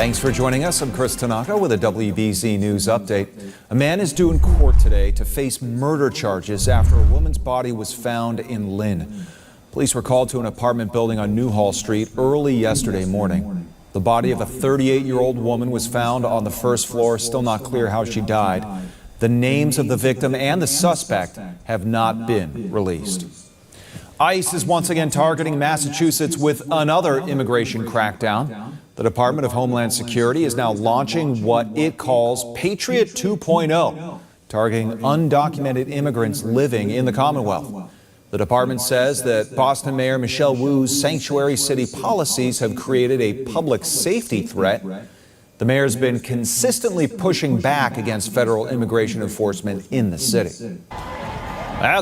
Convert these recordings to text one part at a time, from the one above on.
Thanks for joining us. I'm Chris Tanaka with a WBZ News update. A man is due in court today to face murder charges after a woman's body was found in Lynn. Police were called to an apartment building on Newhall Street early yesterday morning. The body of a 38-year-old woman was found on the first floor. Still not clear how she died. The names of the victim and the suspect have not been released. ICE is once again targeting Massachusetts with another immigration crackdown. The Department of Homeland Security is now launching what it calls Patriot 2.0, targeting undocumented immigrants living in the Commonwealth. The department says that Boston Mayor Michelle Wu's sanctuary city policies have created a public safety threat. The mayor's been consistently pushing back against federal immigration enforcement in the city.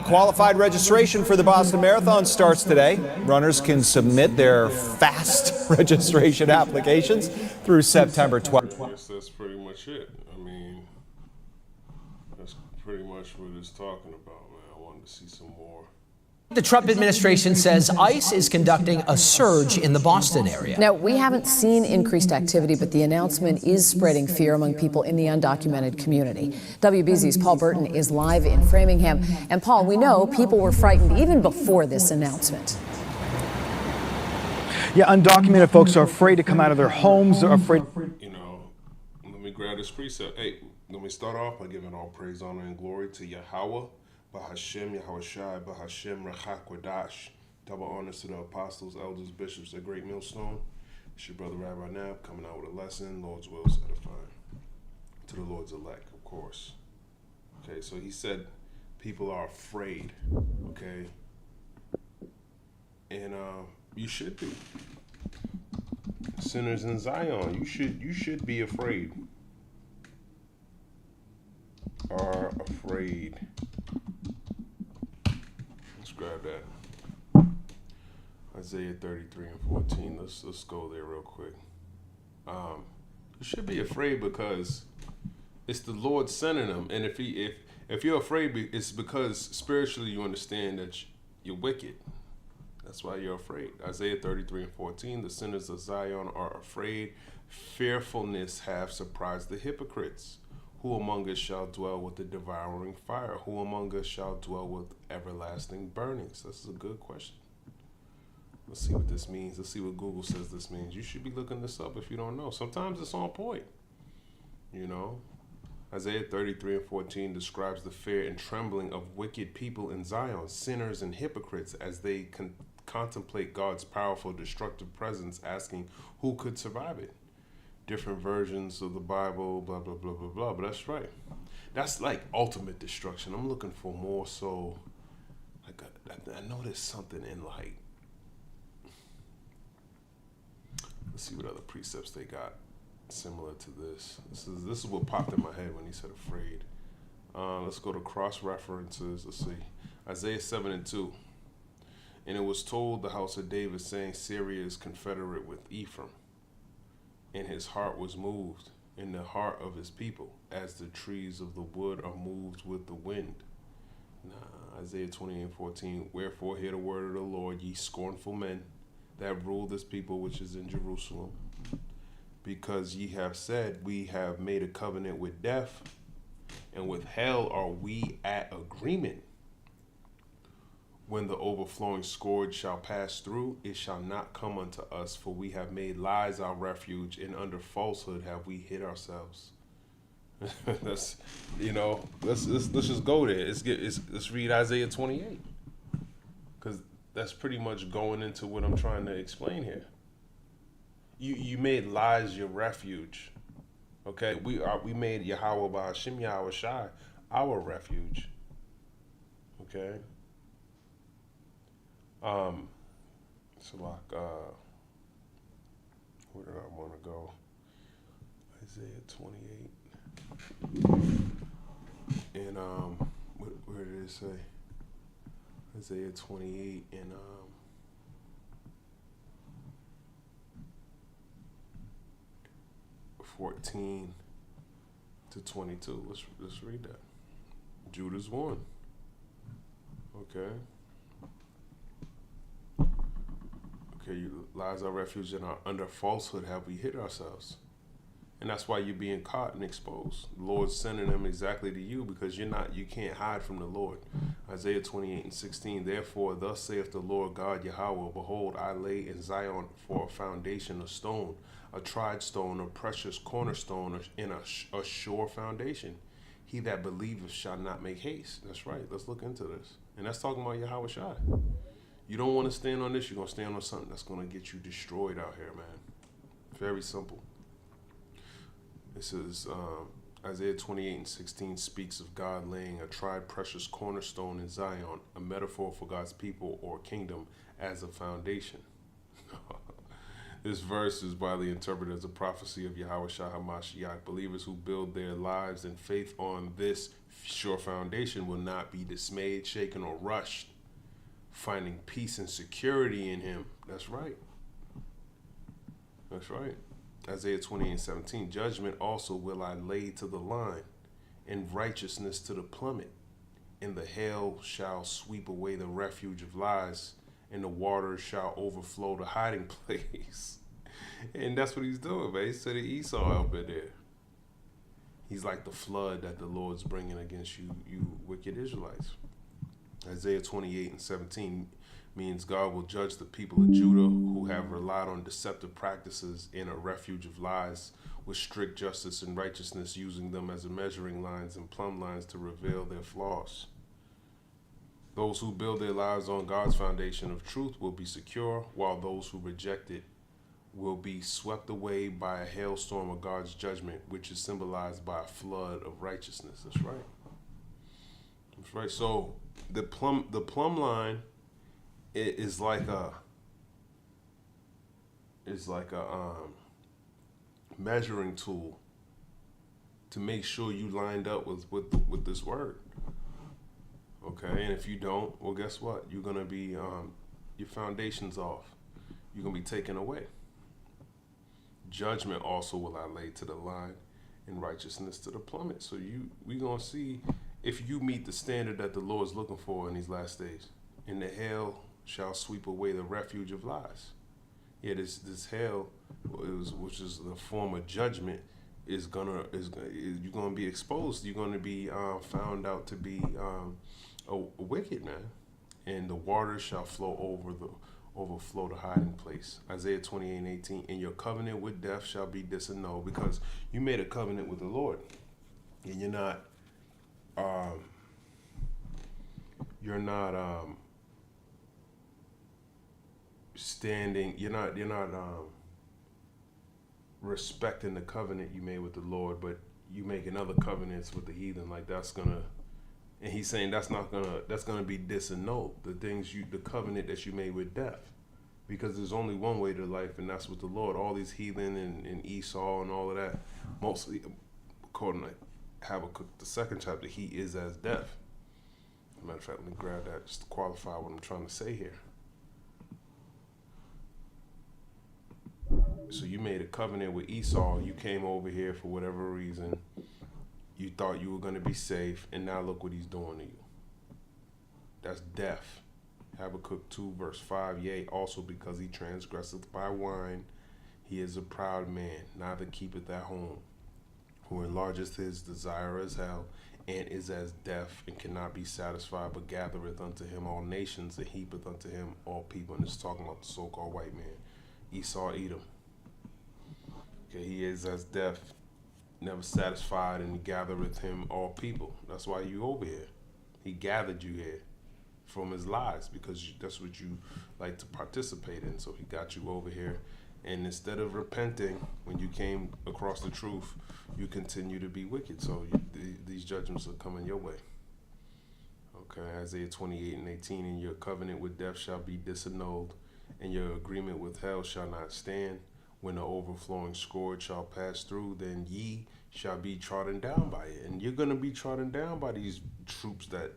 Qualified registration for the Boston Marathon starts today. Runners can submit their fast registration applications through September 12th. I guess that's pretty much it. I mean, that's pretty much what it's talking about, man. I wanted to see some more. The Trump administration says ICE is conducting a surge in the Boston area. Now, we haven't seen increased activity, but the announcement is spreading fear among people in the undocumented community. WBZ's Paul Burton is live in Framingham. And Paul, we know people were frightened even before this announcement. Yeah, undocumented folks are afraid to come out of their homes. They're afraid. You know, let me grab this precept. Hey, let me start off by giving all praise, honor, and glory to Yahweh. Bahashem, Yahushai, Bahashem, Rachak, Wadash. Double honors to the apostles, elders, bishops, a great millstone. It's your brother Rabbi Nab coming out with a lesson. Lord's will is edifying. To the Lord's elect, of course. Okay, so he said people are afraid, okay? And you should be. Sinners in Zion, you should be afraid. Are afraid. Grab that. Isaiah 33 and 14. Let's go there real quick. You should be afraid because it's the Lord sending them. And if you're afraid, it's because spiritually you understand that you're wicked. That's why you're afraid. Isaiah 33 and 14. The sinners of Zion are afraid. Fearfulness have surprised the hypocrites. Who among us shall dwell with the devouring fire? Who among us shall dwell with everlasting burnings? This is a good question. Let's see what this means. Let's see what Google says this means. You should be looking this up if you don't know. Sometimes it's on point. You know, Isaiah 33 and 14 describes the fear and trembling of wicked people in Zion, sinners and hypocrites, as they contemplate God's powerful, destructive presence, asking who could survive it. Different versions of the Bible, blah, blah, blah, blah, blah. But that's right. That's like ultimate destruction. I'm looking for more so, like, I know there's something in like, let's see what other precepts they got similar to this. This is what popped in my head when he said afraid. Let's go to cross references. Let's see. Isaiah 7 and 2. And it was told the house of David, saying, Syria is confederate with Ephraim. And his heart was moved in the heart of his people, as the trees of the wood are moved with the wind. Isaiah 20 and 14. Wherefore hear the word of the Lord, ye scornful men that rule this people which is in Jerusalem. Because ye have said, we have made a covenant with death, and with hell are we at agreement. When the overflowing scourge shall pass through, it shall not come unto us, for we have made lies our refuge, and under falsehood have we hid ourselves. That's, you know, let's just go there. Let's read Isaiah 28, because that's pretty much going into what I'm trying to explain here. You made lies your refuge, okay? We made Yahweh Bahashem Yahushai our refuge, okay? So like, where did I want to go? Isaiah 28. And, where did it say? Isaiah 28 and, 14 to 22. Let's read that. Judah's one. Okay. Okay, you lies our refuge, and under falsehood have we hid ourselves. And that's why you're being caught and exposed. The Lord's sending them exactly to you because you can't hide from the Lord. Isaiah 28:16, therefore, thus saith the Lord God Yahweh, behold, I lay in Zion for a foundation, a stone, a tried stone, a precious cornerstone, in a sure foundation. He that believeth shall not make haste. That's right. Let's look into this. And that's talking about Yahweh Shai. You don't want to stand on this. You're going to stand on something that's going to get you destroyed out here, man. Very simple. This is Isaiah 28:16 speaks of God laying a tried precious cornerstone in Zion, a metaphor for God's people or kingdom as a foundation. This verse is widely interpreted as a prophecy of Yahweh Shai HaMashiach. Believers who build their lives and faith on this sure foundation will not be dismayed, shaken, or rushed, finding peace and security in him. That's right. That's right. Isaiah 28:17, judgment also will I lay to the line, and righteousness to the plummet. And the hail shall sweep away the refuge of lies, and the waters shall overflow the hiding place. And that's what he's doing, man. He said to Esau up in there. He's like the flood that the Lord's bringing against you, you wicked Israelites. Isaiah 28:17 means God will judge the people of Judah who have relied on deceptive practices in a refuge of lies with strict justice and righteousness, using them as measuring lines and plumb lines to reveal their flaws. Those who build their lives on God's foundation of truth will be secure, while those who reject it will be swept away by a hailstorm of God's judgment, which is symbolized by a flood of righteousness. That's right. That's right. So the plumb line is like a measuring tool to make sure you lined up with this word. Okay, and if you don't, well, guess what? You're gonna be your foundation's off. You're gonna be taken away. Judgment also will I lay to the line, and righteousness to the plummet. So we gonna see if you meet the standard that the Lord's looking for in these last days. And the hail shall sweep away the refuge of lies. Yeah, this hail, which is the form of judgment, you're gonna be exposed. You're gonna be found out to be a wicked man, and the waters shall overflow the hiding place. Isaiah 28:18, and your covenant with death shall be disannulled, because you made a covenant with the Lord, and you're not standing. You're not respecting the covenant you made with the Lord, but you making other covenants with the heathen. Like that's gonna, and he's saying that's gonna be disannulled. The covenant that you made with death, because there's only one way to life, and that's with the Lord. All these heathen and Esau and all of that, mostly according to Habakkuk, the 2nd chapter, he is as death. As a matter of fact, let me grab that just to qualify what I'm trying to say here. So you made a covenant with Esau. You came over here for whatever reason. You thought you were going to be safe, and now look what he's doing to you. That's death. Habakkuk 2 verse 5, yea, also because he transgresseth by wine, he is a proud man, neither keepeth at home, who enlargeth his desire as hell, and is as deaf, and cannot be satisfied, but gathereth unto him all nations, and heapeth unto him all people. And it's talking about the so-called white man, Esau, Edom. Okay, he is as deaf, never satisfied, and he gathereth him all people. That's why you over here. He gathered you here from his lies, because that's what you like to participate in. So he got you over here, and instead of repenting when you came across the truth, you continue to be wicked. So these judgments are coming your way. Okay, Isaiah 28:18, and your covenant with death shall be disannulled, and your agreement with hell shall not stand. When the overflowing scourge shall pass through, then ye shall be trodden down by it. And you're going to be trodden down by these troops that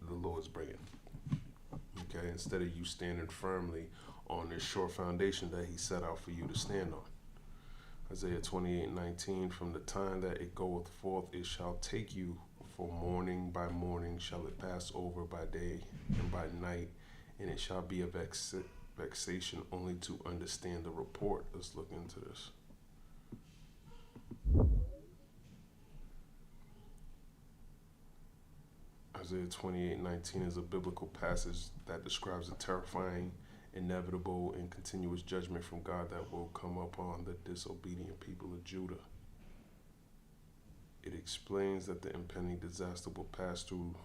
the Lord's bringing. Okay, instead of you standing firmly on this sure foundation that he set out for you to stand on. Isaiah 28:19, from the time that it goeth forth, it shall take you, for morning by morning shall it pass over by day and by night, and it shall be a vexation only to understand the report. Let's look into this. Isaiah 28:19 is a biblical passage that describes a terrifying, inevitable, and continuous judgment from God that will come upon the disobedient people of Judah. It explains that the impending disaster will pass through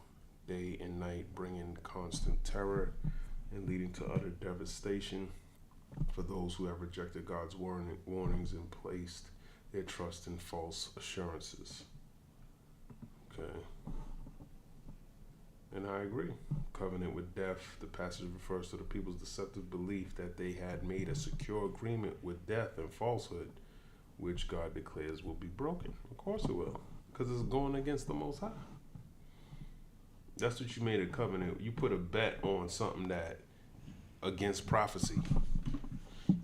day and night, bringing constant terror and leading to utter devastation for those who have rejected God's warnings and placed their trust in false assurances. Okay. And I agree. Covenant with death, the passage refers to the people's deceptive belief that they had made a secure agreement with death and falsehood, which God declares will be broken. Of course it will, because it's going against the Most High. That's what you made a covenant. You put a bet on something that against prophecy.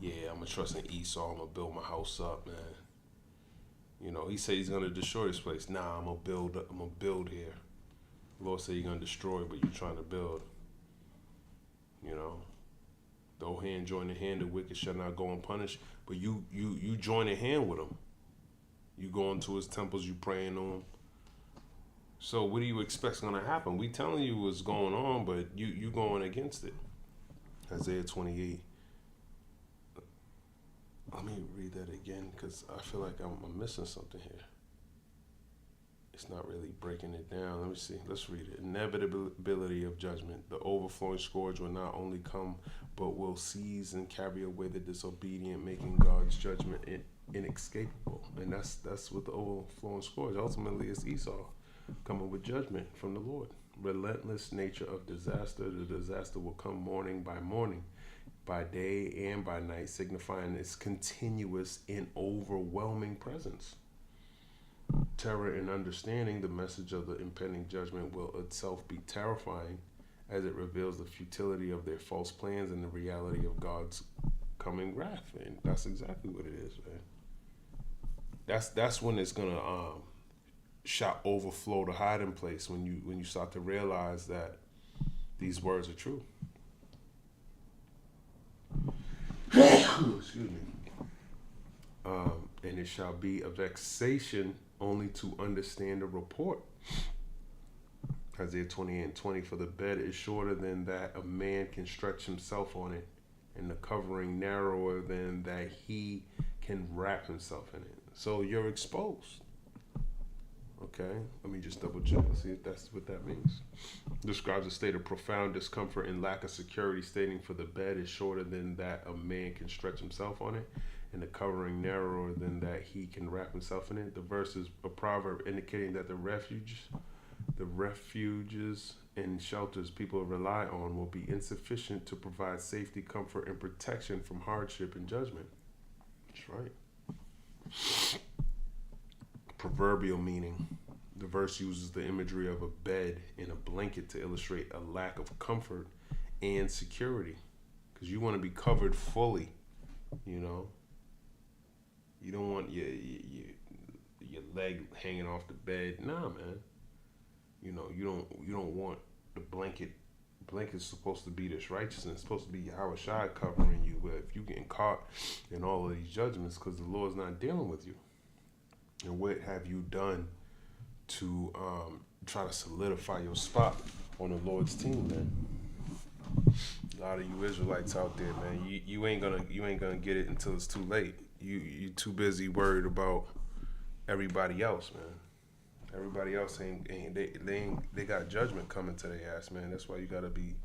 Yeah, I'm gonna trust in Esau. I'm gonna build my house up, man. You know, he said he's gonna destroy this place. Nah, I'm gonna build here. The Lord said you're gonna destroy, but you're trying to build. You know, though hand join in hand, the wicked shall not go unpunished. But you join in hand with him. You go into his temples, you praying on him. So what do you expect's gonna happen? We telling you what's going on, but you going against it. Isaiah 28. Let me read that again, because I feel like I'm missing something here. It's not really breaking it down. Let me see. Let's read it. Inevitability of judgment. The overflowing scourge will not only come, but will seize and carry away the disobedient, making God's judgment inescapable. And that's what the overflowing scourge. Ultimately, it's Esau coming with judgment from the Lord. Relentless nature of disaster. The disaster will come morning by morning, by day and by night, signifying its continuous and overwhelming presence. Terror and understanding, the message of the impending judgment will itself be terrifying as it reveals the futility of their false plans and the reality of God's coming wrath. And that's exactly what it is, man. That's when it's gonna shall overflow the hiding place, when you start to realize that these words are true. Excuse me. And it shall be a vexation only to understand the report. Isaiah 28:20, for the bed is shorter than that a man can stretch himself on it, and the covering narrower than that he can wrap himself in it. So you're exposed. Okay, let me just double check and see if that's what that means. Describes a state of profound discomfort and lack of security, stating, for the bed is shorter than that a man can stretch himself on it, and the covering narrower than that he can wrap himself in it. The verse is a proverb indicating that the refuges and shelters people rely on will be insufficient to provide safety, comfort, and protection from hardship and judgment. That's right. Proverbial meaning. The verse uses the imagery of a bed and a blanket to illustrate a lack of comfort and security, because you want to be covered fully, you know. You don't want your leg hanging off the bed. Nah, man. You know, you don't want the blanket. Blanket's supposed to be this righteousness. It's supposed to be Yahweh Shai covering you. But if you getting caught in all of these judgments because the Lord's not dealing with you, and what have you done to try to solidify your spot on the Lord's team, man? A lot of you Israelites out there, man, you ain't gonna get it until it's too late. You too busy worried about everybody else, man. Everybody else they got judgment coming to their ass, man. That's why you gotta be,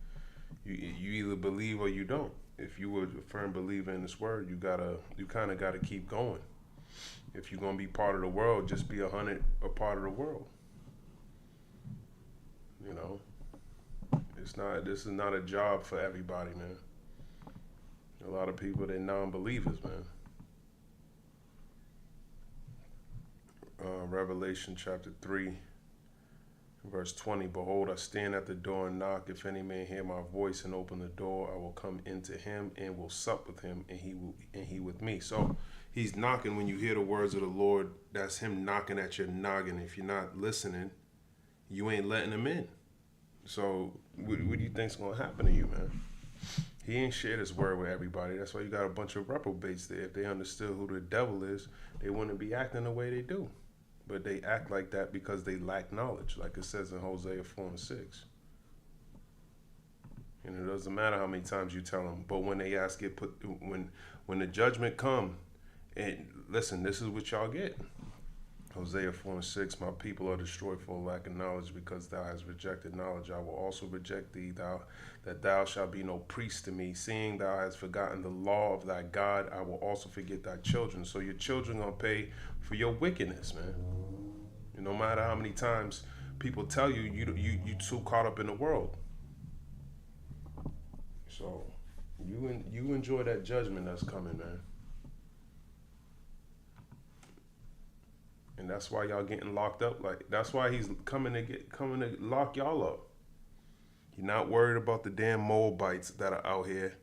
you either believe or you don't. If you were a firm believer in this word, you kind of gotta keep going. If you're gonna be part of the world, just be a part of the world. You know, this is not a job for everybody, man. A lot of people, they're non-believers, man. Revelation chapter 3, verse 20. Behold, I stand at the door and knock. If any man hear my voice and open the door, I will come into him and will sup with him, and he with me. So he's knocking. When you hear the words of the Lord, that's him knocking at your noggin. If you're not listening, you ain't letting him in. So what do you think's gonna happen to you, man? He ain't shared his word with everybody. That's why you got a bunch of reprobates there. If they understood who the devil is, they wouldn't be acting the way they do. but they act like that because they lack knowledge, like it says in Hosea 4:6. And it doesn't matter how many times you tell them, but when they ask it, when the judgment come, and listen, this is what y'all get. Hosea 4:6, my people are destroyed for lack of knowledge, because thou hast rejected knowledge. I will also reject thee, that thou shalt be no priest to me. Seeing thou hast forgotten the law of thy God, I will also forget thy children. So your children gonna pay for your wickedness, man. And no matter how many times people tell you, you too caught up in the world. So you enjoy that judgment that's coming, man. And that's why y'all getting locked up. Like, that's why he's coming to lock y'all up. You're not worried about the damn Moabites that are out here.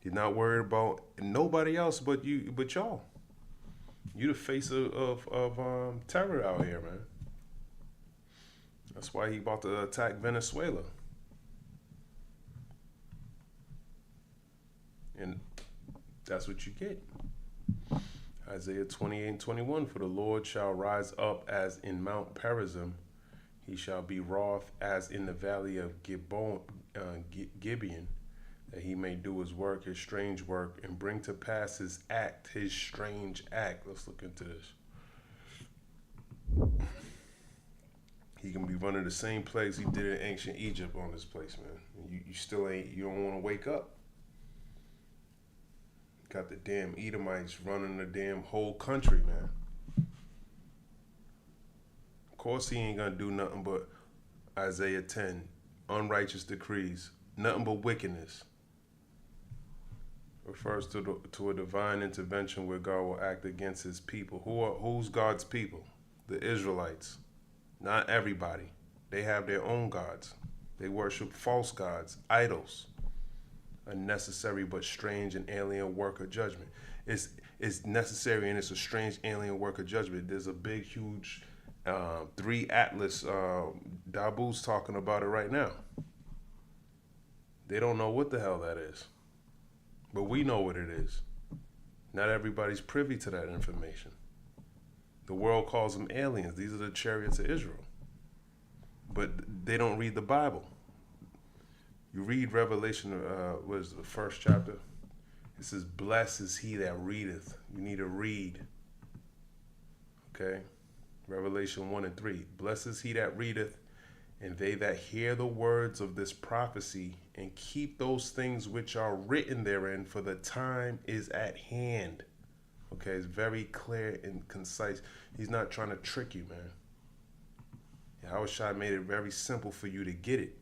You're not worried about nobody else but y'all. You the face of terror out here, man. That's why he about to attack Venezuela. And that's what you get. Isaiah 28:21, for the Lord shall rise up as in Mount Perazim. He shall be wroth as in the valley of Gibeon, that he may do his work, his strange work, and bring to pass his strange act. Let's look into this. He can be running the same place he did in ancient Egypt on this place, man. You don't want to wake up. Got the damn Edomites running the damn whole country, man. Of course he ain't gonna do nothing but Isaiah 10, unrighteous decrees, nothing but wickedness. Refers to a divine intervention where God will act against his people. Who's God's people? The Israelites. Not everybody. They have their own gods. They worship false gods, idols. A necessary but strange and alien work of judgment. It's necessary and it's a strange alien work of judgment. There's a big, huge 3 Atlas. Dabu's talking about it right now. They don't know what the hell that is. But we know what it is. Not everybody's privy to that information. The world calls them aliens. These are the chariots of Israel. But they don't read the Bible. You read Revelation, what is it, the 1st chapter? It says, blessed is he that readeth. You need to read. Okay? Revelation 1:3. Blessed is he that readeth, and they that hear the words of this prophecy, and keep those things which are written therein, for the time is at hand. Okay? It's very clear and concise. He's not trying to trick you, man. Yahushua made it very simple for you to get it.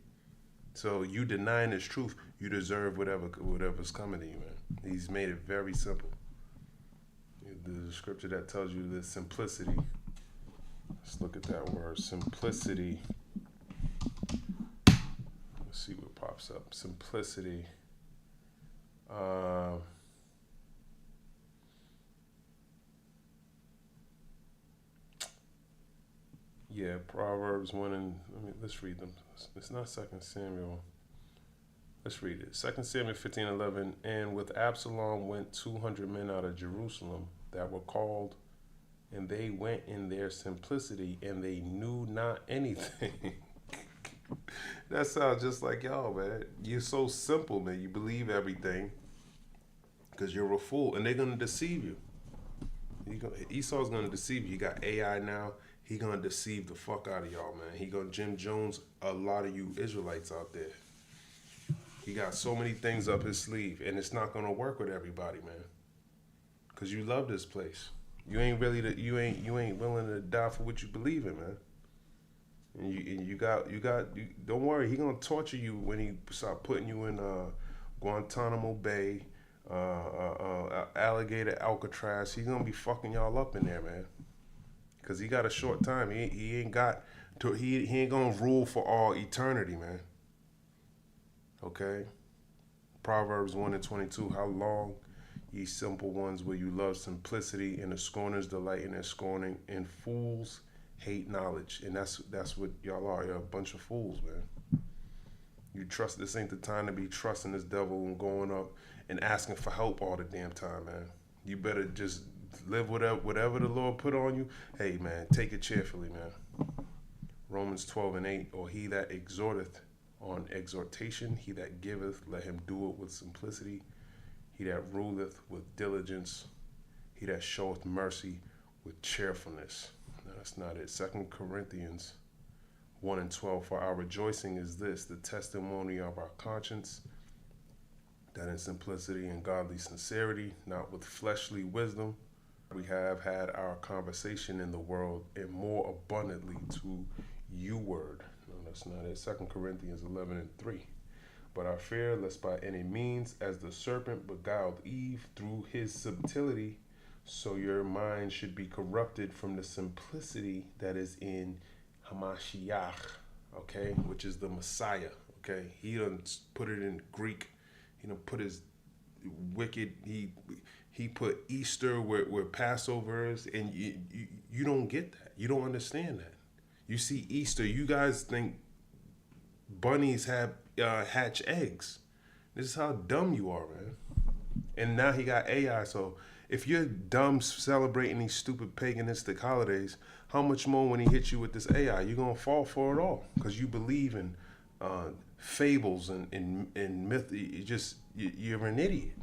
So you denying this truth, you deserve whatever's coming to you, man. He's made it very simple. There's a scripture that tells you the simplicity. Let's look at that word, simplicity. Let's see what pops up. Simplicity. Yeah, Proverbs 1 and let's read them. It's not 2 Samuel. Let's read it. 2 Samuel 15:11. And with Absalom went 200 men out of Jerusalem that were called, and they went in their simplicity, and they knew not anything. That sounds just like y'all, man. You're so simple, man. You believe everything because you're a fool, and they're gonna deceive you. Esau's gonna deceive you. You got AI now. He gonna deceive the fuck out of y'all, man. He gonna Jim Jones a lot of you Israelites out there. He got so many things up his sleeve, and it's not gonna work with everybody, man. Cause you love this place. You ain't willing to die for what you believe in, man. And you got. Don't worry, he gonna torture you when he start putting you in Guantanamo Bay, Alligator Alcatraz. He's gonna be fucking y'all up in there, man. Cause he got a short time. He ain't gonna rule for all eternity, man. Okay. Proverbs 1:22. How long, ye simple ones, will you love simplicity, and the scorners delight in their scorning, and fools hate knowledge. And that's what y'all are. You're a bunch of fools, man. You trust this ain't the time to be trusting this devil and going up and asking for help all the damn time, man. You better just live whatever the Lord put on you, hey man, take it cheerfully, man. Romans 12:8, or he that exhorteth on exhortation, he that giveth, let him do it with simplicity. He that ruleth with diligence, he that showeth mercy with cheerfulness. No, that's not it. 2 Corinthians 1:12, for our rejoicing is this, the testimony of our conscience, that in simplicity and godly sincerity, not with fleshly wisdom, we have had our conversation in the world, and more abundantly to you word. No, that's not it. 2 Corinthians 11:3. But I fear lest by any means, as the serpent beguiled Eve through his subtlety, so your mind should be corrupted from the simplicity that is in Hamashiach, okay, which is the Messiah, okay. He done put it in Greek. He done put his wicked. He put Easter where Passover is, and you don't get that. You don't understand that. You see Easter, you guys think bunnies have hatch eggs. This is how dumb you are, man. And now he got AI, so if you're dumb celebrating these stupid paganistic holidays, how much more when he hits you with this AI? You're going to fall for it all because you believe in fables and myth. You're an idiot.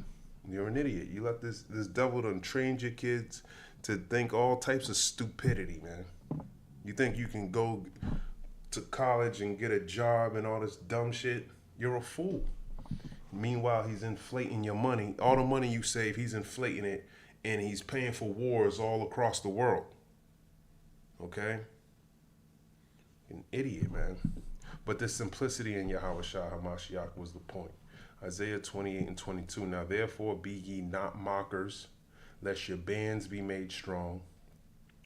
You're an idiot. You let this devil done train your kids to think all types of stupidity, man. You think you can go to college and get a job and all this dumb shit? You're a fool. Meanwhile, he's inflating your money. All the money you save, he's inflating it, and he's paying for wars all across the world. Okay? An idiot, man. But the simplicity in Yahushua HaMashiach was the point. Isaiah 28:22. Now therefore be ye not mockers, lest your bands be made strong.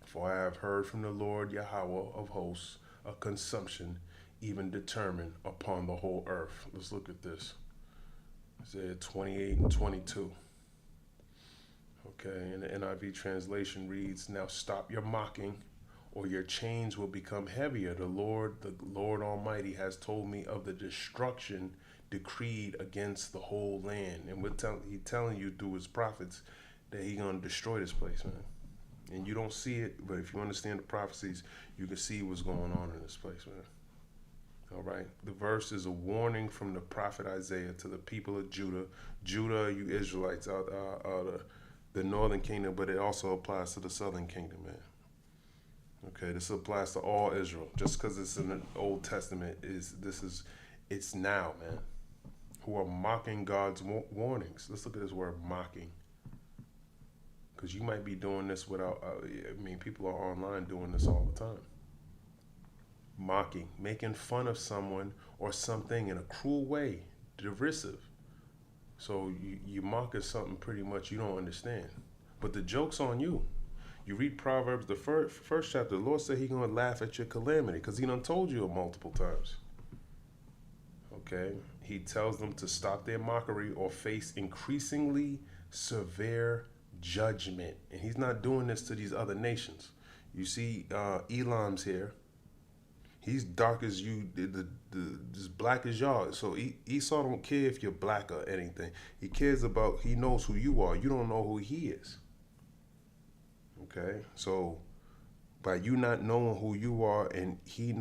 For I have heard from the Lord Yahweh of hosts a consumption even determined upon the whole earth. Let's look at this. Isaiah 28:22. Okay, and the NIV translation reads, now stop your mocking, or your chains will become heavier. The Lord Almighty has told me of the destruction decreed against the whole land. And he's telling you through his prophets that he's going to destroy this place, man. And you don't see it, but if you understand the prophecies, you can see what's going on in this place, man. All right. The verse is a warning from the prophet Isaiah to the people of Judah. Judah, you Israelites, out the northern kingdom, but it also applies to the southern kingdom, man. Okay, this applies to all Israel. Just because it's in the Old Testament, it's now, man. Who are mocking God's warnings. Let's look at this word mocking. Because you might be doing this without, people are online doing this all the time. Mocking, making fun of someone or something in a cruel way, derisive. So you mock at something pretty much you don't understand. But the joke's on you. You read Proverbs, the first chapter, the Lord said he's going to laugh at your calamity because he done told you multiple times. Okay? He tells them to stop their mockery or face increasingly severe judgment. And he's not doing this to these other nations. You see Elam's here. He's dark as you, as black as y'all. So Esau don't care if you're black or anything. He knows who you are. You don't know who he is. Okay? So by you not knowing who you are and he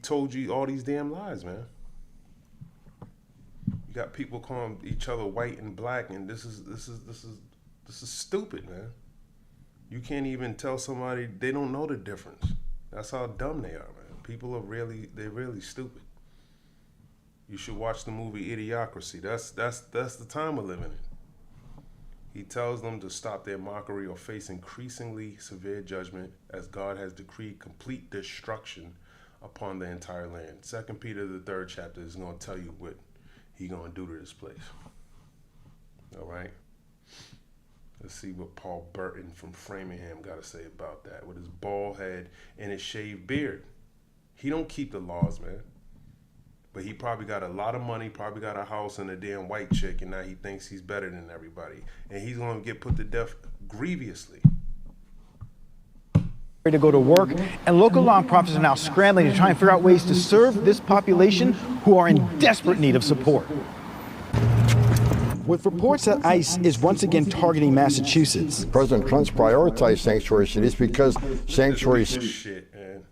told you all these damn lies, man. You got people calling each other white and black, and this is stupid, man. You can't even tell somebody they don't know the difference. That's how dumb they are, man. People are really stupid. You should watch the movie Idiocracy. That's the time we're living in. He tells them to stop their mockery or face increasingly severe judgment as God has decreed complete destruction upon the entire land. 2 Peter, the 3rd chapter, is going to tell you what he's going to do to this place. All right? Let's see what Paul Burton from Framingham got to say about that with his bald head and his shaved beard. He don't keep the laws, man. But he probably got a lot of money, probably got a house and a damn white chick, and now he thinks he's better than everybody. And he's going to get put to death grievously. To go to work, and local nonprofits are now scrambling to try and figure out ways to serve this population who are in desperate need of support. with reports that ICE is once again targeting Massachusetts. President Trump's prioritized sanctuary cities because sanctuary shit, man.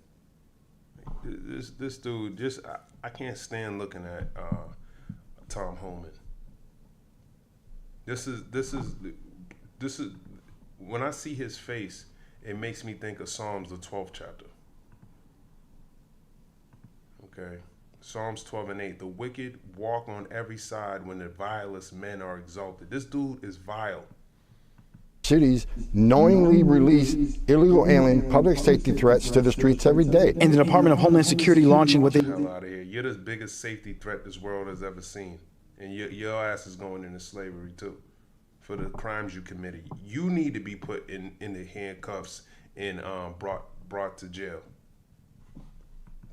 This dude just I can't stand looking at Tom Homan. This is when I see his face, it makes me think of Psalms, the 12th chapter. Okay. Psalms 12 and 8. The wicked walk on every side when the vilest men are exalted. This dude is vile. cities knowingly release illegal alien public safety threats to the streets every day. And the Department of Homeland Security launching what they... Hell out of here. You're the biggest safety threat this world has ever seen. And your ass is going into slavery too for the crimes you committed. You need to be put in the handcuffs and brought to jail.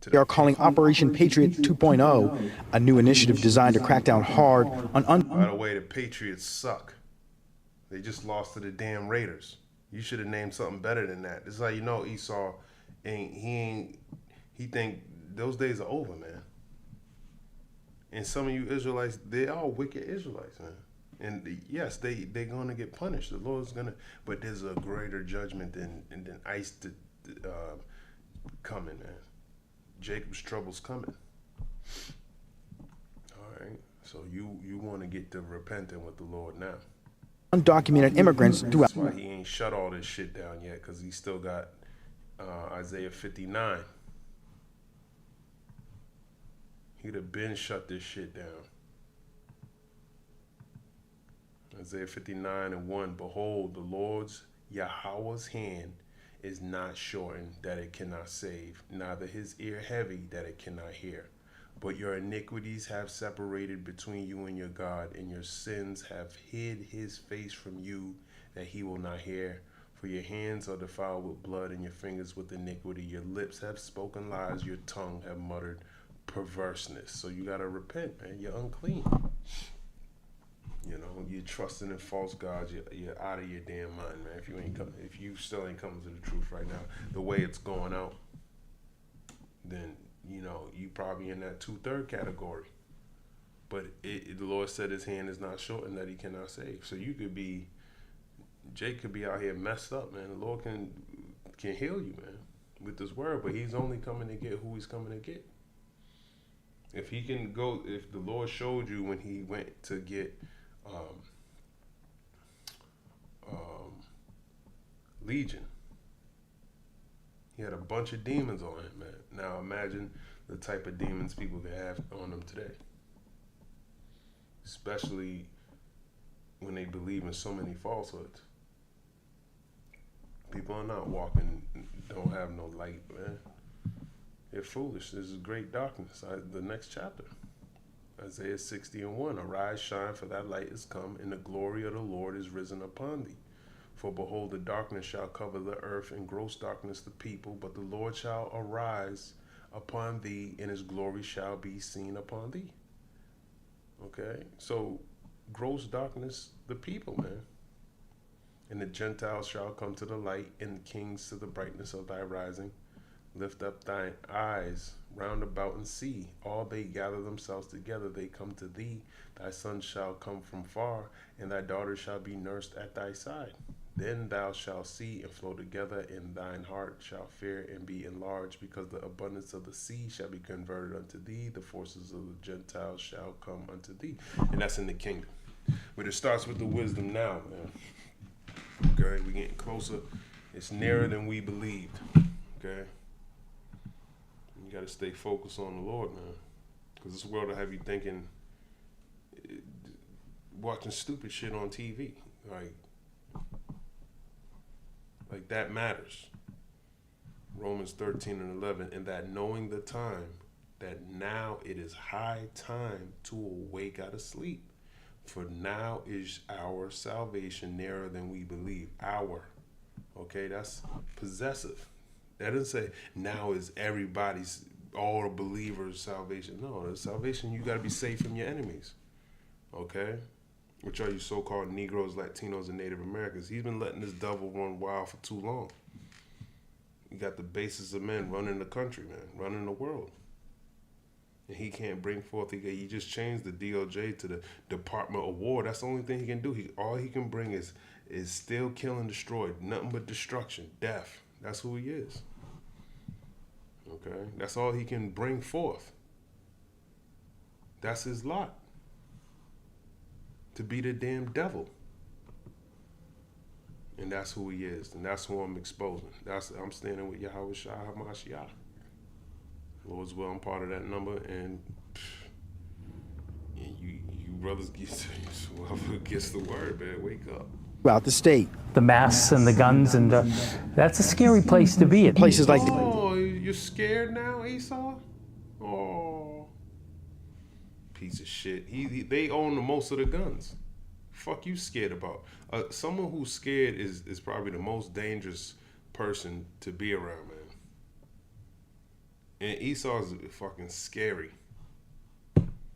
They are calling Operation Patriot 2.0, a new initiative designed to crack down hard on... By the way, the Patriots suck. They just lost to the damn Raiders. You should have named something better than that. This is how you know Esau he think those days are over, man. And some of you Israelites, they are wicked Israelites, man. And yes, they're going to get punished. The Lord's going to, but there's a greater judgment than ICE coming, man. Jacob's trouble's coming. All right. So you want to get to repenting with the Lord now. Undocumented immigrants throughout... That's why he ain't shut all this shit down yet, because he still got Isaiah 59. He'd have been shut this shit down. Isaiah 59 and 1. Behold, the Lord's Yahweh's hand is not shortened that it cannot save, neither his ear heavy that it cannot hear. But your iniquities have separated between you and your God, and your sins have hid his face from you, that he will not hear. For your hands are defiled with blood, and your fingers with iniquity. Your lips have spoken lies, your tongue have muttered perverseness. So you gotta repent, man. You're unclean. You know, you're trusting in false gods. You're out of your damn mind, man. If you still ain't coming to the truth right now, the way it's going out, then you know you probably in that 2/3 category. But the Lord said his hand is not shortened that he cannot save. So you could be, Jake could be out here messed up, man. The Lord can heal you, man, with this word. But he's only coming to get who he's coming to get. If he can go, if the Lord showed you when he went to get Legion, he had a bunch of demons on him, man. Now imagine the type of demons people can have on them today, especially when they believe in so many falsehoods. People are not walking, don't have no light, man. They're foolish. This is great darkness. The next chapter, Isaiah 60 and 1. Arise, shine, for thy light is come, and the glory of the Lord is risen upon thee. For behold, the darkness shall cover the earth, and gross darkness the people. But the Lord shall arise upon thee, and his glory shall be seen upon thee. Okay? So, gross darkness the people, man. And the Gentiles shall come to the light, and the kings to the brightness of thy rising. Lift up thine eyes round about and see. All they gather themselves together, they come to thee. Thy son shall come from far, and thy daughter shall be nursed at thy side. Then thou shalt see and flow together, and thine heart shall fear and be enlarged, because the abundance of the sea shall be converted unto thee. The forces of the Gentiles shall come unto thee. And that's in the kingdom. But it starts with the wisdom now, man. Okay, we're getting closer. It's nearer than we believed. Okay? You got to stay focused on the Lord, man. Because this world will have you thinking, watching stupid shit on TV. Like that matters. Romans 13 and 11. And that knowing the time, that now it is high time to awake out of sleep. For now is our salvation nearer than we believe. Our. Okay, that's possessive. That doesn't say now is everybody's, all the believers' salvation. No, the salvation, you got to be safe from your enemies. Okay? Which are you so-called Negroes, Latinos, and Native Americans. He's been letting this devil run wild for too long. You got the bases of men running the country, man, running the world. and he can't bring forth. He just changed the DOJ to the Department of War. That's the only thing he can do. All he can bring is still kill and destroy. Nothing but destruction, death. That's who he is. Okay, that's all he can bring forth. That's his lot. To be the damn devil. And that's who he is, and that's who I'm exposing. I'm standing with Yahweh Shai HaMashiach. Lord's will, I'm part of that number, and you brothers whoever gets the word, man, wake up. Throughout the state. The masks and the guns, and that's a scary place to be. Places like Oh, you're scared now, Esau? Oh, piece of shit. They own most of the guns. Fuck you scared about? Someone who's scared is probably the most dangerous person to be around, man. And Esau's fucking scary.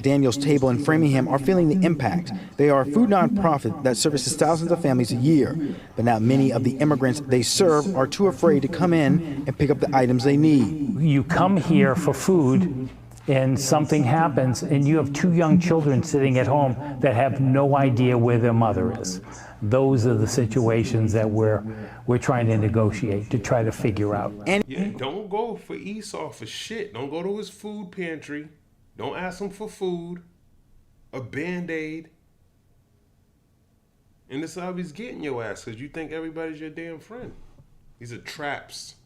Daniel's Table in Framingham are feeling the impact. They are a food nonprofit that services thousands of families a year. But now many of the immigrants they serve are too afraid to come in and pick up the items they need. You come here for food, and something happens, and you have 2 young children sitting at home that have no idea where their mother is. Those are the situations that we're trying to negotiate, to try to figure out. Yeah, don't go for Esau for shit. Don't go to his food pantry. Don't ask him for food, a Band-Aid. And this is how he's getting your ass, because you think everybody's your damn friend. These are traps.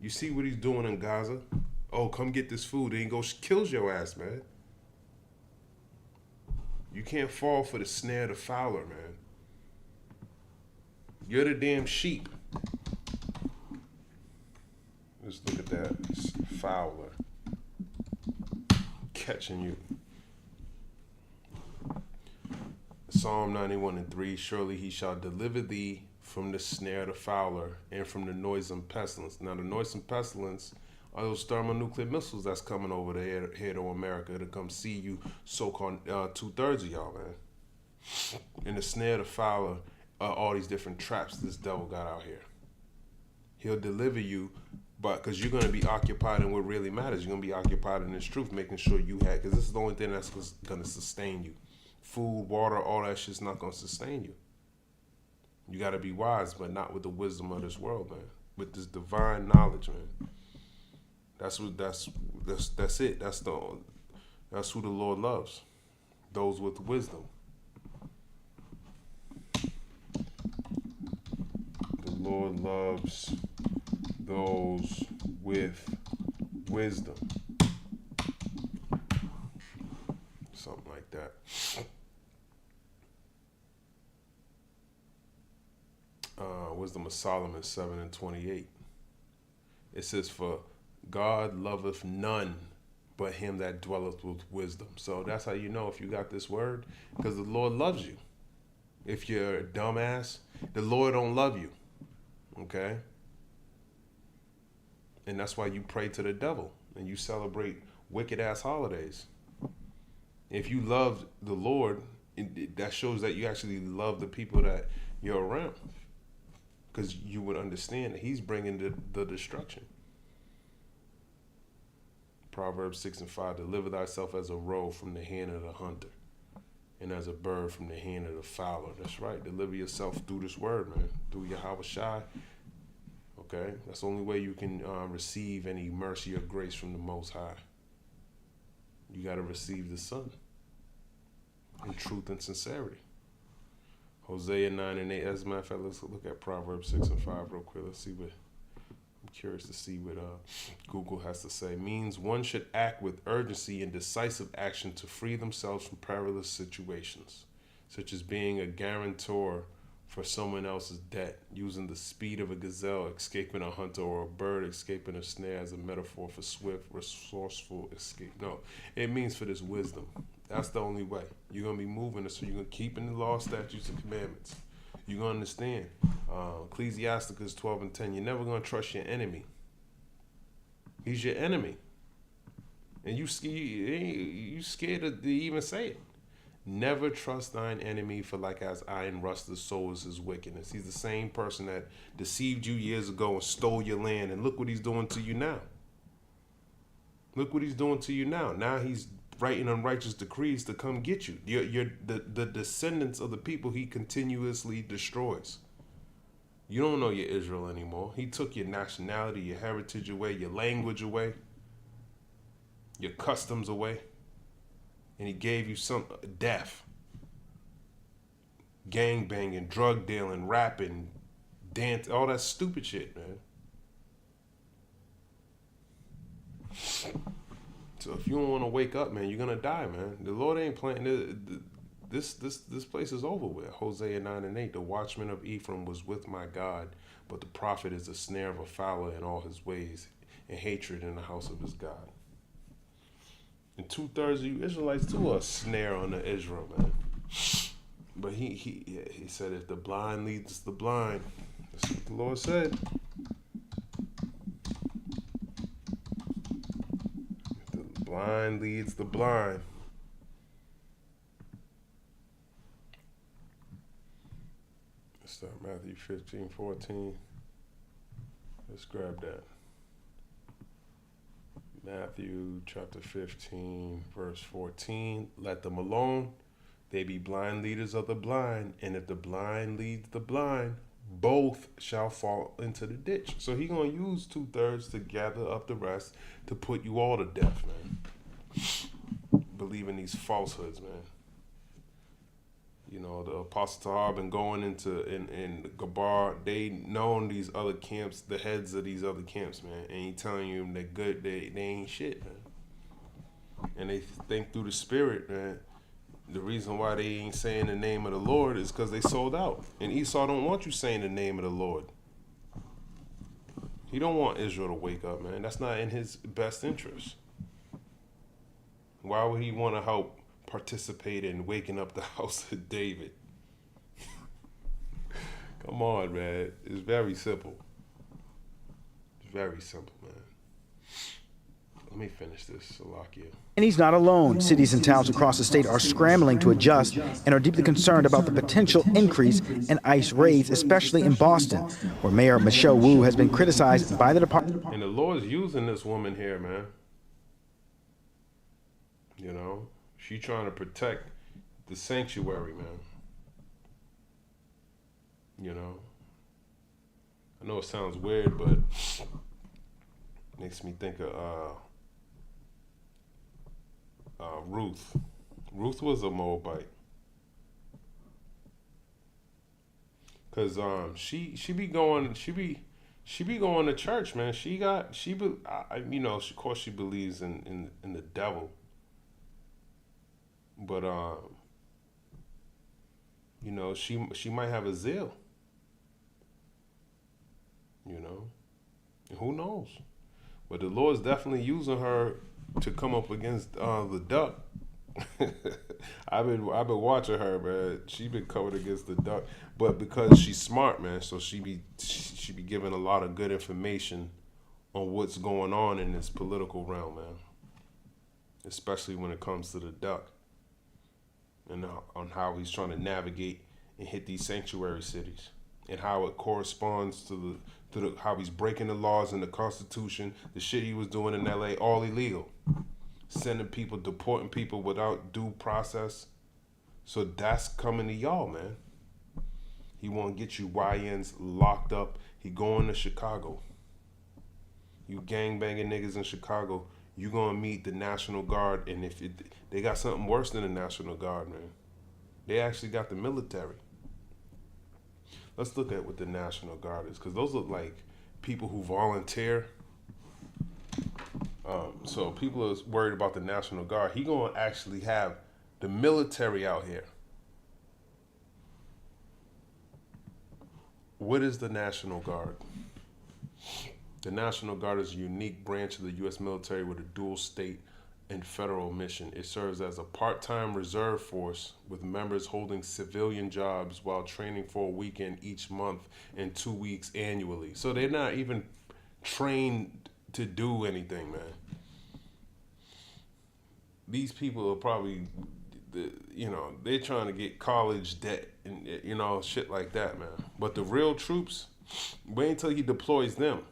You see what he's doing in Gaza? Oh, come get this food. Then he goes, kills your ass, man. You can't fall for the snare of the fowler, man. You're the damn sheep. Let's look at that. It's fowler. Catching you. Psalm 91:3, surely he shall deliver thee from the snare of the fowler and from the noisome pestilence. Now the noisome pestilence are those thermonuclear missiles that's coming over here to America to come see you, so-called 2/3 of y'all, man. And the snare of the fowler are all these different traps this devil got out here. He'll deliver you, but because you're going to be occupied in what really matters. You're going to be occupied in this truth, making sure you have, because this is the only thing that's going to sustain you. Food, water, all that shit's not going to sustain you. You got to be wise, but not with the wisdom of this world, man. With this divine knowledge, man. That's it. That's who the Lord loves. Those with wisdom. The Lord loves those with wisdom. Something like that. Wisdom of Solomon 7:28. It says, for God loveth none but him that dwelleth with wisdom. So that's how you know if you got this word, because the Lord loves you. If you're a dumbass, the Lord don't love you. Okay? And that's why you pray to the devil and you celebrate wicked ass holidays. If you love the Lord, that shows that you actually love the people that you're around, because you would understand that he's bringing the destruction. Proverbs 6:5, deliver thyself as a roe from the hand of the hunter, and as a bird from the hand of the fowler. That's right. Deliver yourself through this word, man. Through Yahweh Shai. Okay? That's the only way you can receive any mercy or grace from the Most High. You got to receive the Son in truth and sincerity. Hosea 9:8. As a matter of fact, let's look at Proverbs 6:5 real quick. Let's see what, I'm curious to see what Google has to say. Means one should act with urgency and decisive action to free themselves from perilous situations, such as being a guarantor for someone else's debt, using the speed of a gazelle escaping a hunter, or a bird escaping a snare as a metaphor for swift, resourceful escape. No, it means for this wisdom. That's the only way. You're going to be moving it, so you're going to keep in the law, statutes, and commandments. You're going to understand. Ecclesiasticus 12:10, you're never going to trust your enemy. He's your enemy. And you scared to even say it. Never trust thine enemy, for like as iron rusteth, so is his wickedness. He's the same person that deceived you years ago and stole your land, and look what he's doing to you now. Look what he's doing to you now. Now he's writing unrighteous decrees to come get you. You're the descendants of the people he continuously destroys. You don't know your Israel anymore. He took your nationality, your heritage away, your language away, your customs away, and he gave you some death. Gang banging, drug dealing, rapping, dance, all that stupid shit, man. So if you don't want to wake up, man, you're gonna die, man. The Lord ain't playing. This place is over with. Hosea 9:8. The watchman of Ephraim was with my God, but the prophet is a snare of a fowler in all his ways, and hatred in the house of his God. And 2/3 of you Israelites too are a snare on the Israel, man. But he said, if the blind leads the blind, that's what the Lord said. If the blind leads the blind. Let's start Matthew 15:14. Let's grab that. Matthew chapter 15, verse 14. Let them alone. They be blind leaders of the blind, and if the blind leads the blind, both shall fall into the ditch. So he gonna use 2/3 to gather up the rest to put you all to death, man. Believing these falsehoods, man. You know, the Apostle Tahar been going into in Gabar. They known these other camps, the heads of these other camps, man. And he telling you they're good, they ain't shit, man. And they think through the spirit, man. The reason why they ain't saying the name of the Lord is because they sold out. And Esau don't want you saying the name of the Lord. He don't want Israel to wake up, man. That's not in his best interest. Why would he want to help participate in waking up the house of David? Come on, man. It's very simple. It's very simple, man. Let me finish this, Salakia. And he's not alone. Cities and towns across the state are scrambling to adjust and are deeply concerned about the potential increase in ICE raids, especially in Boston, where Mayor Michelle Wu has been criticized by the department. And the Lord's using this woman here, man. You know, she trying to protect the sanctuary, man. You know, I know it sounds weird, but makes me think of Ruth. Ruth was a Moabite. Cause she be going to church, man. You know, of course she believes in the devil. But you know, she might have a zeal. You know, and who knows? But the Lord's definitely using her to come up against the duck. I've been watching her, man. She been coming against the duck, but because she's smart, man, so she be giving a lot of good information on what's going on in this political realm, man. Especially when it comes to the duck and on how he's trying to navigate and hit these sanctuary cities and how it corresponds to how he's breaking the laws and the Constitution, the shit he was doing in LA, all illegal. Sending people, deporting people without due process. So that's coming to y'all, man. He want to get you YNs locked up. He going to Chicago. You gangbanging niggas in Chicago, you going to meet the National Guard, and they got something worse than the National Guard, man. They actually got the military. Let's look at what the National Guard is, because those look like people who volunteer. So people are worried about the National Guard. He gonna actually have the military out here. What is the National Guard? The National Guard is a unique branch of the U.S. military with a dual state and federal mission. It serves as a part-time reserve force with members holding civilian jobs while training for a weekend each month and 2 weeks annually. So they're not even trained to do anything, man. These people are probably, you know, they're trying to get college debt and, you know, shit like that, man. But the real troops, wait until he deploys them.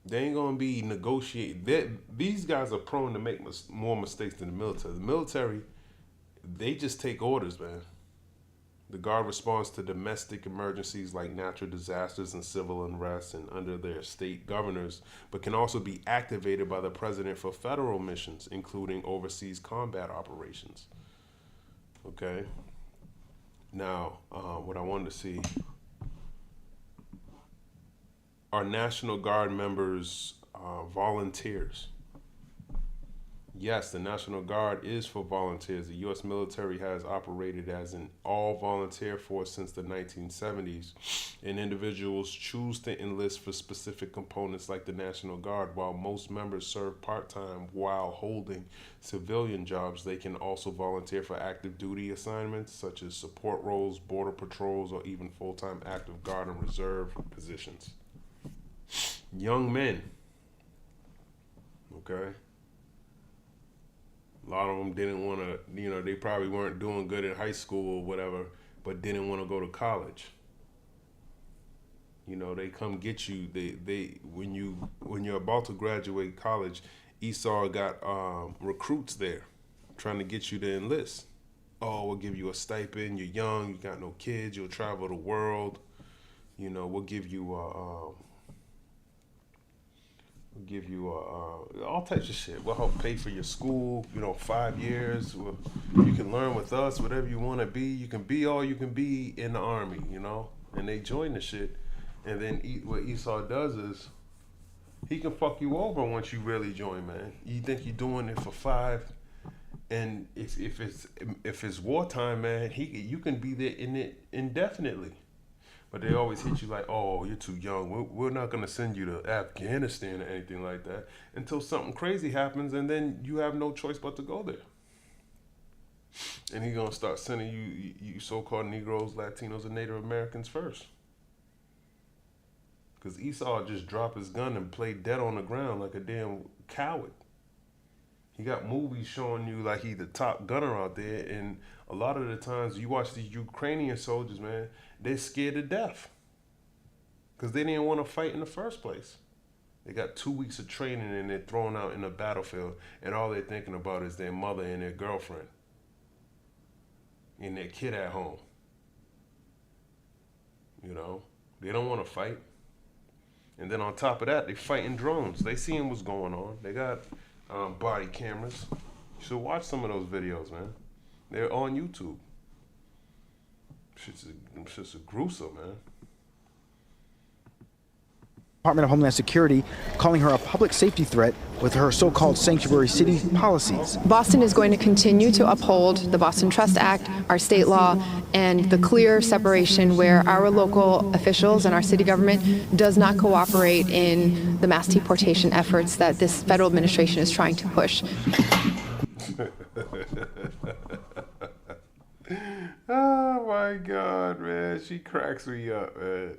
They ain't gonna be negotiating. These guys are prone to make more mistakes than the military. The military, they just take orders, man. The Guard responds to domestic emergencies like natural disasters and civil unrest and under their state governors, but can also be activated by the president for federal missions, including overseas combat operations. Okay. Now, what I wanted to see, are National Guard members volunteers? Yes, the National Guard is for volunteers. The U.S. military has operated as an all-volunteer force since the 1970s, and individuals choose to enlist for specific components like the National Guard. While most members serve part-time while holding civilian jobs, they can also volunteer for active duty assignments such as support roles, border patrols, or even full-time active guard and reserve positions. Young men, okay? A lot of them didn't want to, they probably weren't doing good in high school or whatever, but didn't want to go to college. They come get you. When you're about to graduate college, Esau got recruits there trying to get you to enlist. Oh, we'll give you a stipend. You're young. You got no kids. You'll travel the world. We'll give you all types of shit. We'll help pay for your school, 5 years. You can learn with us, whatever you want to be. You can be all you can be in the army, And they join the shit. And then what Esau does is he can fuck you over once you really join, man. You think you're doing it for 5, and if it's wartime, man, you can be there in it indefinitely. But they always hit you like, oh, you're too young. We're not going to send you to Afghanistan or anything like that until something crazy happens, and then you have no choice but to go there. And he's going to start sending you so-called Negroes, Latinos, and Native Americans first. Because Esau just dropped his gun and played dead on the ground like a damn coward. He got movies showing you like he's the top gunner out there, and a lot of the times you watch these Ukrainian soldiers, man, they're scared to death because they didn't want to fight in the first place. They got 2 weeks of training and they're thrown out in the battlefield, and all they're thinking about is their mother and their girlfriend and their kid at home. They don't want to fight. And then on top of that, they fighting drones. They seeing what's going on. They got body cameras. You should watch some of those videos, man. They're on YouTube. Shit's gruesome, man. Department of Homeland Security calling her a public safety threat with her so-called sanctuary city policies. Boston is going to continue to uphold the Boston Trust Act, our state law, and the clear separation where our local officials and our city government does not cooperate in the mass deportation efforts that this federal administration is trying to push. Oh my God, man. She cracks me up, man.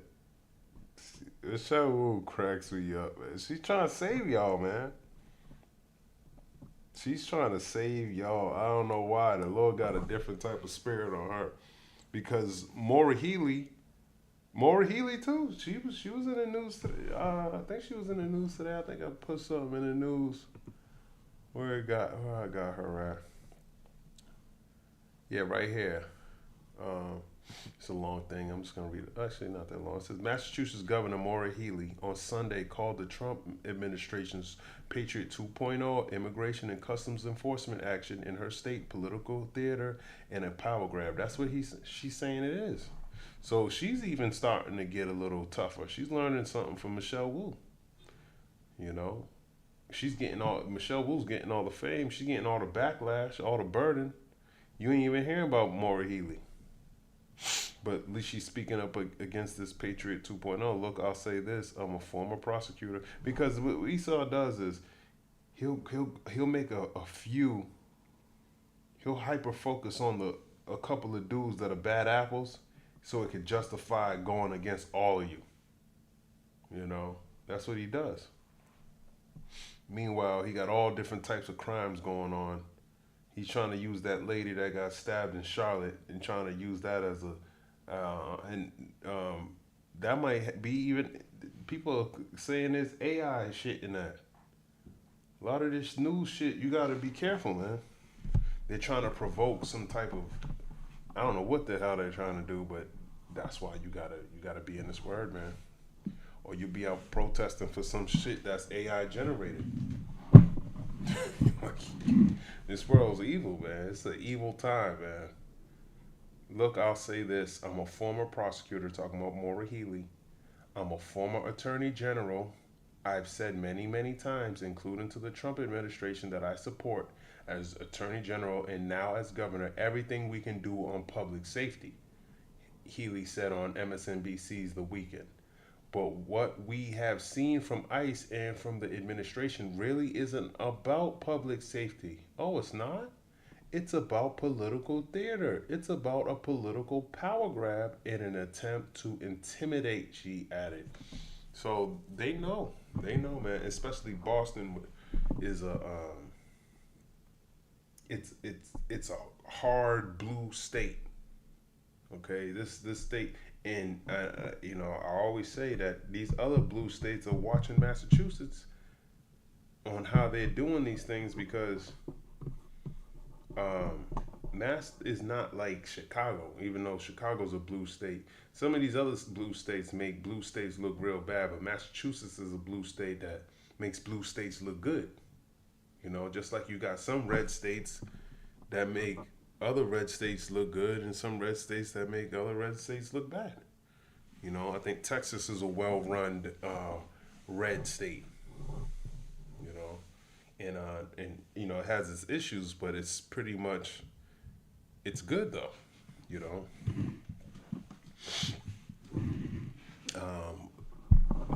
Michelle Wu cracks me up, man. She's trying to save y'all, man. She's trying to save y'all. I don't know why. The Lord got a different type of spirit on her. Because Maura Healey too. She was in the news today. I think she was in the news today. I think I put something in the news. Where I got her at. Yeah, right here. It's a long thing. I'm just going to read it. Actually, not that long. It says, Massachusetts Governor Maura Healey on Sunday called the Trump administration's Patriot 2.0 immigration and customs enforcement action in her state political theater and a power grab. That's what she's saying it is. So she's even starting to get a little tougher. She's learning something from Michelle Wu. Michelle Wu's getting all the fame. She's getting all the backlash, all the burden. You ain't even hearing about Maura Healey. But at least she's speaking up against this Patriot 2.0. Look, I'll say this: I'm a former prosecutor. Because what Esau does is he'll make a few. He'll hyper focus on a couple of dudes that are bad apples, so it could justify going against all of you. That's what he does. Meanwhile, he got all different types of crimes going on. He's trying to use that lady that got stabbed in Charlotte and trying to use that as that might be even, people are saying there's AI shit in that. A lot of this news shit, you gotta be careful, man. They're trying to provoke some type of, I don't know what the hell they're trying to do, but that's why you gotta be in this word, man. Or you be out protesting for some shit that's AI generated. This world's evil, man. It's an evil time, man. Look, I'll say this. I'm a former prosecutor, talking about Maura Healey. I'm a former attorney general. I've said many, many times, including to the Trump administration, that I support as attorney general and now as governor everything we can do on public safety. Healey said on MSNBC's The Weekend. But what we have seen from ICE and from the administration really isn't about public safety. Oh, it's not? It's about political theater. It's about a political power grab in an attempt to intimidate, she added. So they know, man. Especially Boston is it's a hard blue state. Okay, this state, and you know, I always say that these other blue states are watching Massachusetts on how they're doing these things, because Mass is not like Chicago, even though Chicago's a blue state. Some of these other blue states make blue states look real bad, but Massachusetts is a blue state that makes blue states look good. You know, just like you got some red states that make other red states look good, and some red states that make other red states look bad. You know, I think Texas is a well-run red state. You know, and you know, it has its issues, but it's pretty much, it's good though. You know.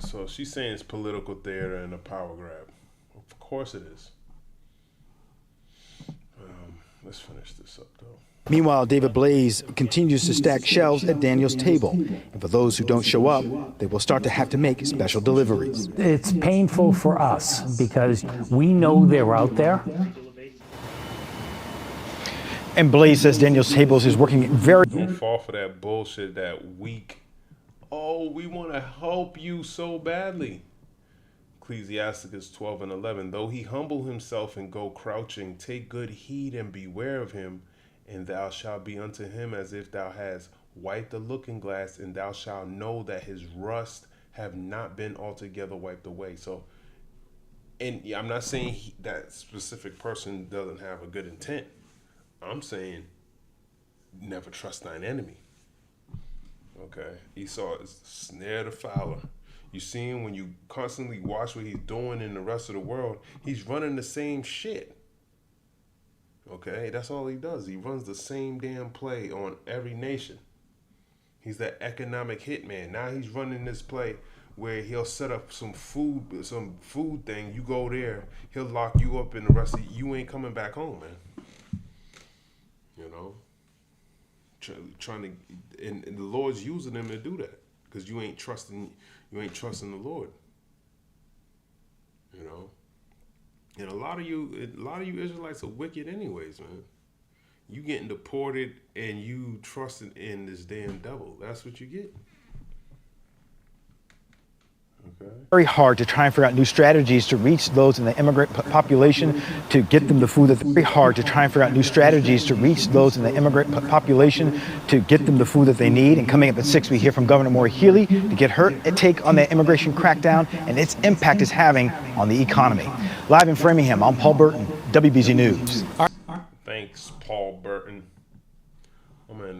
So she's saying it's political theater and a power grab. Of course it is. Let's finish this up, though. Meanwhile, David Blaze continues to stack shelves at Daniel's table. And for those who don't show up, they will start to have to make special deliveries. It's painful for us because we know they're out there. And Blaze says Daniel's Tables is working very... Don't fall for that bullshit, that weak, oh, we want to help you so badly. Ecclesiasticus 12:11, though he humble himself and go crouching, take good heed and beware of him, and thou shalt be unto him as if thou hadst wiped the looking glass, and thou shalt know that his rust have not been altogether wiped away. So, and I'm not saying that specific person doesn't have a good intent. I'm saying never trust thine enemy. Okay, Esau is snare the fowler. You see him when you constantly watch what he's doing in the rest of the world. He's running the same shit. Okay, that's all he does. He runs the same damn play on every nation. He's that economic hitman. Now he's running this play where he'll set up some food thing. You go there, he'll lock you up, and the rest of you ain't coming back home, man. You know, trying to, and the Lord's using them to do that, because you ain't trusting the Lord. You know, and a lot of you Israelites are wicked anyways, man. You getting deported and you trusting in this damn devil. That's what you get. Okay. Very hard to try and figure out new strategies to reach those in the immigrant population to get them the food that very hard to try and figure out new strategies to reach those in the immigrant population to get them the food that they need. And coming up at 6, we hear from Governor Maura Healey to get her take on the immigration crackdown and its impact it's having on the economy. Live in Framingham, I'm Paul Burton, WBZ News. Thanks, Paul Burton. I'm gonna end the